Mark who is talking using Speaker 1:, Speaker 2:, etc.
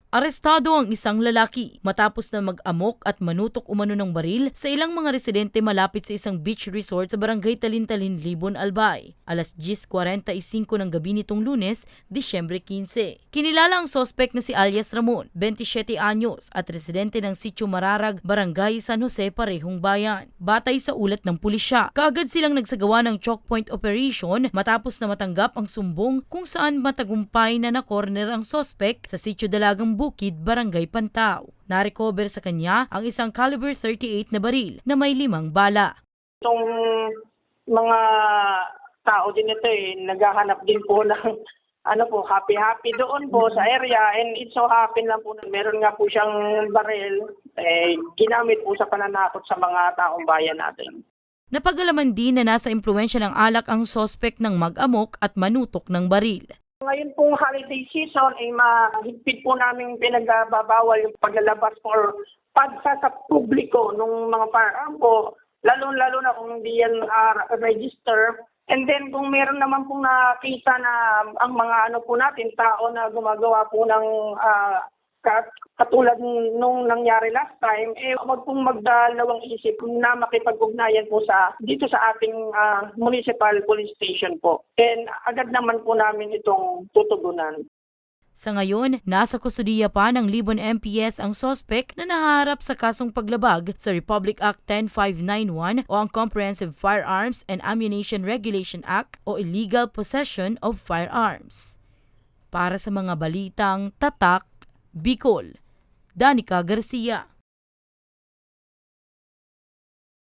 Speaker 1: Arestado ang isang lalaki matapos na mag-amok at manutok umano ng baril sa ilang mga residente malapit sa isang beach resort sa barangay Talintalin, Libon, Albay. Alas 10:45 ng gabi nitong Lunes, Disyembre 15. Kinilala ang sospek na si alias Ramon, 27 anyos at residente ng Sitio Mararag, Barangay San Jose, parehong bayan. Batay sa ulat ng pulisya, kaagad silang nagsagawa ng choke point operation matapos na matanggap ang sumbong kung saan matagumpay na na-corner ang sospek sa Sitio Dalagang Bukid, Barangay Pantao. Na-recover sa kanya ang isang caliber 38 na baril na may 5 bala.
Speaker 2: Itong mga tao din ito naghahanap din po ng happy doon po sa area, and it so happen lang po na meron nga po siyang baril ginamit po sa pananakot sa mga taong bayan natin.
Speaker 1: Napag-alaman din na nasa impluwensya ng alak ang sospek ng mag-amok at manutok ng baril.
Speaker 2: Ngayon pong holiday season mahigpit po namin pinagbabawal yung paglalabas for pagsa sa publiko ng mga firearm po, lalo na kung hindi yan register. And then kung meron naman pong nakita na ang mga po natin, tao na gumagawa po ng katulad nung nangyari last time, wag pong magdalawang isip na makipag-ugnayan po dito sa ating municipal police station po. And agad naman po namin itong tutugunan.
Speaker 1: Sa ngayon, nasa kustudiya pa ng Libon MPS ang sospek na nahaharap sa kasong paglabag sa Republic Act 10591 o ang Comprehensive Firearms and Ammunition Regulation Act o Illegal Possession of Firearms. Para sa mga balitang tatak, Bicol, Danica Garcia.